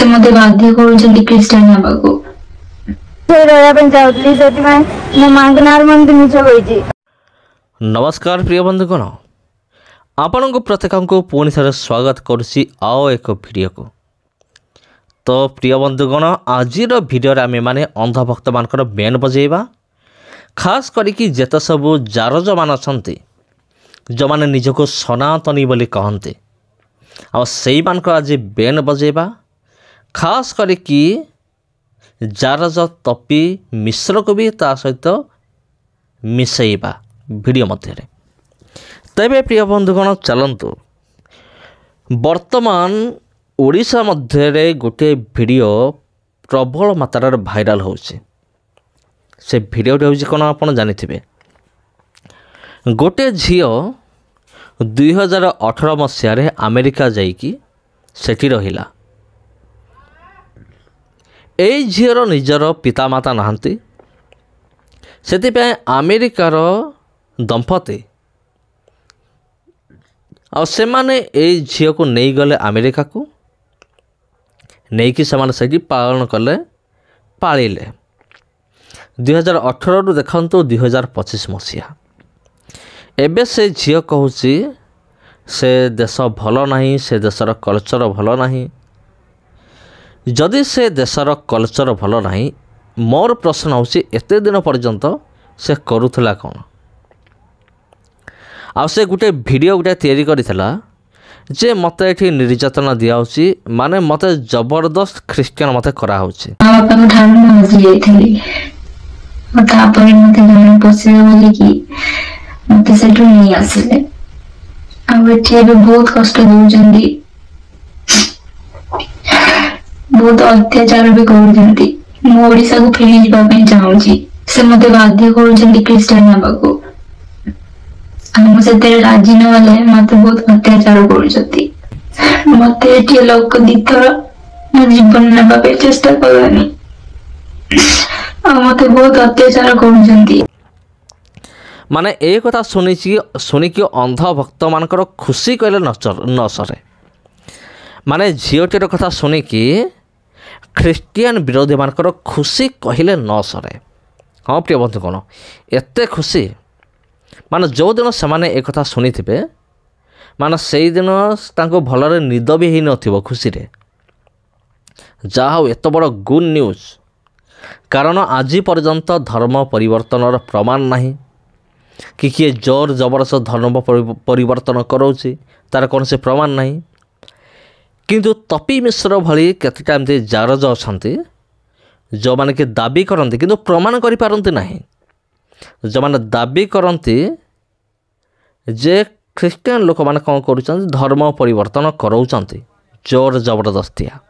मते बाध्य करूछन्ती ख्रीस्टान हेबाकू से रहया ପାଇଁ ଚାହୁଥିଲି ସେଥିପାଇଁ ମୋ ମାଙ୍କ ନାଁରେ ମୁଁ ଏମିତି ମିଛ କହିଛି। नमस्कार प्रिय बंधुगण आपण को प्रत्येक को पुणी थे स्वागत करुच्ची आओ एक वीडियो को। तो प्रिय बंधुगण आज वीडियो आम मैंने अंधभक्त मान बेन बजेबा खास करी जेते सबू जारज मान अच्छा जो मैंने निजक सनातनी बोली कहते आई मान आज बेन बजेबा खास करी जारज तपी मिश्र को भी ता सहित मिसैबा वीडियो मध्य तेरे प्रिय बंधुगण चलतु वर्तमान ओडिशा मध्य गोटे वीडियो प्रबल मात्रार भाइराल होछि। से वीडियो हूँ कौन आप जानी गोटे झील 2018 मसीह अमेरिका जाइकी सेठी रहिला। एई झीर निजर पितामाता नहांती सेतिपय अमेरिकार दंपति से माने एई झील को नहीं गले अमेरिका को नहीं कि से सेठी पालन कले पालिले 2018 रु देखंतु 2025 मसीहा एबे से झील कहूँ से देश भल नहीं से देशर कल्चर भल नहीं। जदि से देशर कल्चर भल नहीं मोर प्रश्न होछि एते दिन पर्यंत से करूथला कौन आ से गोटे वीडियो गोटे तैयारी करथिला जे मते एठी निर्यातना दिया होछि माने मते जबरदस्त ख्रिस्टियन मते करा होछि। आपण ठान मजी जाइथिली मता पर मते जन पोसे बोली कि मते सेठु नहीं आसिले आ एठी भी बहुत कष्ट दोउचंदी बहुत अत्याचार भी करूचंती। मो ओडिसा को फेरी जिबा पे चाहूची से मते बाध्य करूचंती ख्रिस्टियन हेबाकू हम से राजी न वाले मत बहुत अत्याचार करुछती मत एटी लोक दिथर मो जीवन नेबा पे चेष्टा करलानी मत बहुत अत्याचार करुछंती। माने ए कथा सुनिकी अंध भक्त मानकर खुशी कहले न सरे माने झीलटीर कथा सुनिकी ख्रिस्टियन विरोधी मानकर खुशी कहले न सरे। हाँ प्रिय बंधु कौन एते खुशी माने जो दिन से माने एक कथा सुनी थे माने से दिन तांको भलरे निद भी ही नथिबो खुशी रे जा हो एत बड़ गुड न्यूज कारण आज पर्यंत धर्म परिवर्तन प्रमाण नहीं कि किए जोर जबरदस्त धर्म परिवर्तन कराउछि तार कौन से प्रमाण नहीं। किंतु तपी मिश्र भली केतेटा एमती जारज अछंती जो माने कि दाबी करंती किंतु प्रमाण करि पारंती नहीं। जो मैंने दाबी करती जे ख्रिस्टियन लोक मैंने कौन कर धर्म परिवर्तन कराउचंती जोर जबरदस्तिया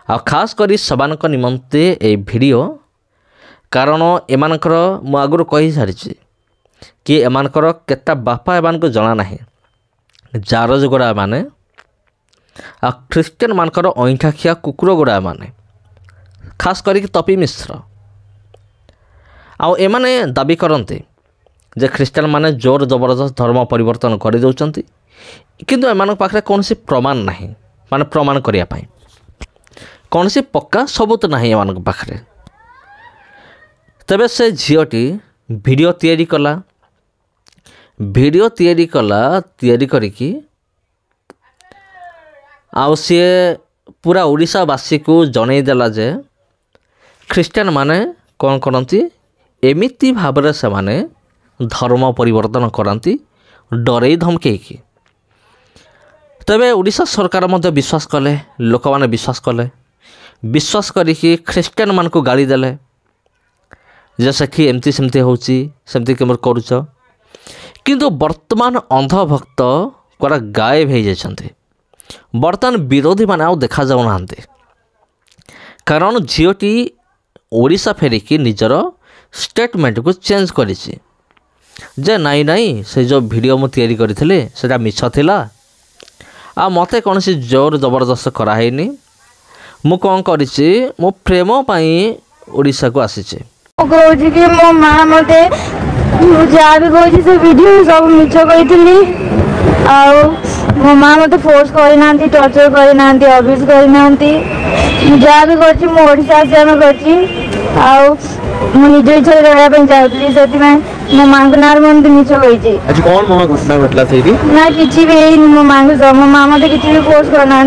आ खास करी सबान निमंते ए वीडियो कारण एमानकर मु आगुर कहि सारी कि एमानकर केता बापा एमानक जना नहीं जारज गोड़ा माने आ ख्रिस्टियन मानकर अईठा खिया कुकुर गोड़ा माने खास करी तपी मिश्र आउ एमाने दाबी करते जे ख्रिस्टियन माने जोर जबरदस्त धर्म परिवर्तन कर दौरान किंतु एमान पाखे कौन सी प्रमाण नहीं माने प्रमाण करने कौन सी पक्का सबूत नहीं एमान पाखे। तबे से झीलटी वीडियो तैयारी करिकी आउ सी पूरा ओडिशावासी को जनईदेला जे ख्रिस्टियन माने कौन करती एमिति भाव से माने धर्म परिवर्तन करती डरई धमकेकी। तबे ओडिशा सरकार मध्य विश्वास कले लोक माने विश्वास करिकी ख्रिस्टियन मान को गाली देले जे सेठी एमती सेमती होची सेमती केमर करूछ किंतु वर्तमान अंधभक्त कोरा गायब हो जाइछन्ते। वर्तमान विरोधी माने आउ देखा जाउ नाहंते कारण झीलटी ओडिशा फेरिकी निजर स्टेटमेंट को चेंज करिछि जे नाई नाई से जो वीडियो मु तैयारी करथिले सेटा मिछ थिला आ मते कौन सी जोर जबरदस्त कराइनी मु कौन करिछि मो प्रेम पाई ओडिशा को आसीछि कहूँ कि मो माँ मते जहाँ भी कहूँ से वीडियो सब मिछ कही मो माँ मत फोर्स करना टर्चर करना अब्यूज करना जहाँ भी कर निज इच्छा रहा चाहूली से मो माँ को ना मुझे मिछ कही कौन ममा घटना घटला ना कि मो माँ को मो माँ मत कि फोर्स करना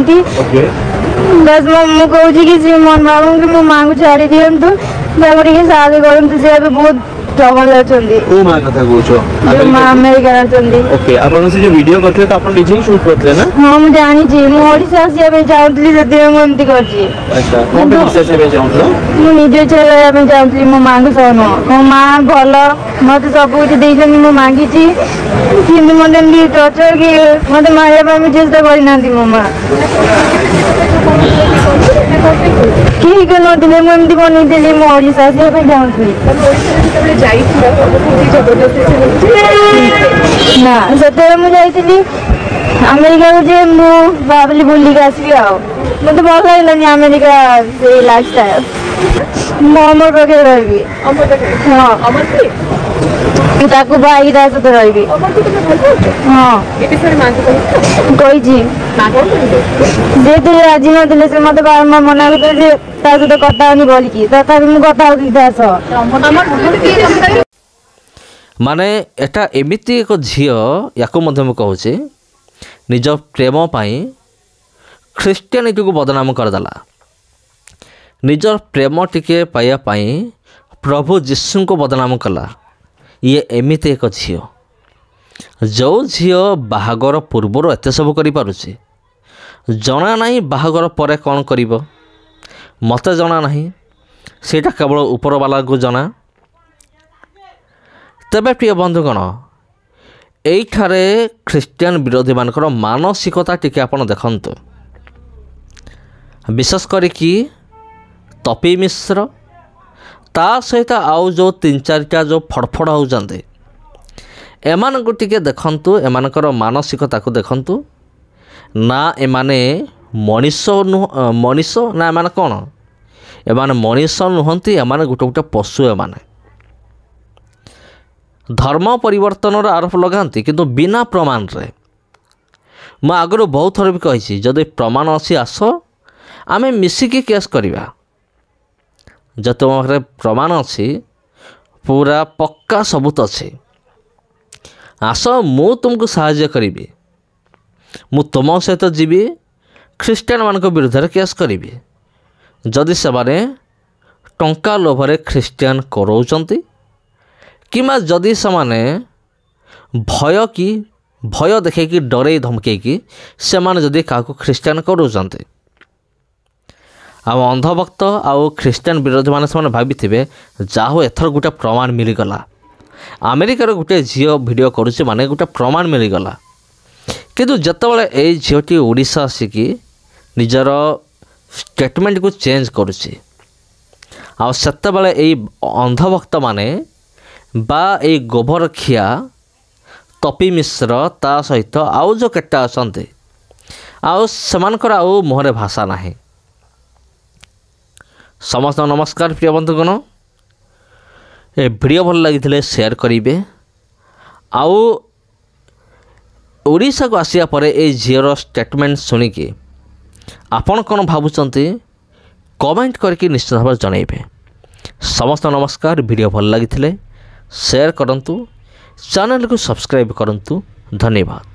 बस मु कहूँ कि मोहन बाबू की मो माँ को छाड़ी दिंतु साहय करूँ सी बहुत ट्रबल अच्छा माँ कथा कहूँ माँ अमेरिका ओके आपन से जो वीडियो करथे तो आपन निजे शूट करथे ना हां मु जानी छी मु ओडिसा आसिया पे चाहूली से मु एमती करछी अच्छा कोन पे विशेष पे चाहूलो मु निजे चला पे चाहूली मो मां को सोनो मो मां भलो मते सब कुछ देइछन मु मांगी छी किंतु मते नी टर्चर की मते मारिया पे मु चेष्टा करि नांती मो मां की गनो दिले मु एमती बनि देली मु ओडिसा आसिया पे चाहूली ना सतरे मुझे जाइली अमेरिका को जे मु भाबली बुली के आसबी आ मते भल लागलानी अमेरिका से लाइफ स्टाइल मोमो पके रहबी हां अमर ताको भाई रा सते रहबी हां एते सर मां कोई जी ना जे ते राजी न दिले से मते बार मां मना करते जे ता सते कथा नहीं बोली की ता मु कथा होती दास अमर माने एटा एमिति एक झियो याको मध्य मु कहूचे निज प्रेम पाई ख्रीष्टियानिटी को बदनाम करदेला निज प्रेम टिके पाइया पाई प्रभु जीशु को बदनाम कला ये एमिति एक झियो जो झियो बाहागर पूर्वर एत सब करि पारुचे जना नहीं बाहागर परे कौन करिवो मते जना नहीं सेटा केवल ऊपर वाला को जना तेबे प्रिय बंधुगण एइठारे ख्रीष्टियान विरोधी मानकर मानसिकता टिके आपण देखंतु विशेष करिकी तपी मिश्र ता सहित आउ जो 3-4टा जो फड़फड़ होउजंते एमान को टिके देखंतु एमानकर मानसिकता को देखंतु ना एमाने मनीष ना एमान कौन एमान मनीष नुहंती एमान गोटे गोटे पशु एमाने धर्म परिवर्तन आरोप लगाती किंतु बिना प्रमाण रे मु आगु बहुत थर भी कही जदि प्रमाण अच्छी आस आमे मिसिकी केस करिबा जत मोरे प्रमाण अच्छी पूरा पक्का सबूत अच्छी आस मु तुमको साहाय्य करी मु तुम सहित जीवी ख्रीष्टियान मान विरुद्ध केस करी जदि से टंका लोभरे ख्रीष्टियान करौचंती किमा जदि समाने भय देखी डरे धमकेकी से माने जदि क्या ख्रीष्टियान करूचंते आ अंधभक्त आउ ख्रीष्टियान विरोधी माने से भावी जाहो एथर गोटे प्रमाण मिलगला अमेरिकार गोटे झील वीडियो करुचे माने गोटे प्रमाण मिलगला किंतु जतबले ए झीलटी ओडिशा आसिकी निजर स्टेटमेंट को चेंज करुचे आ सेतेबेले ए अंधभक्त माने बा ए गोबर खिया तपी मिश्र ता सहित आउ जो केटा असंते आउ सेमानकर आउ मुहरे भाषा नाही समस्त नमस्कार प्रिय बंधुगण ए वीडियो भल लगी शेयर करेंगे आउ ओडिशा को आसिया परे ए झीर स्टेटमेंट सुनिकी आपण कौन भावुंट कमेंट करके निश्चित भाव जनइबे समस्त नमस्कार वीडियो भल लगी शेयर करंतु चैनल को सब्सक्राइब करंतु धन्यवाद।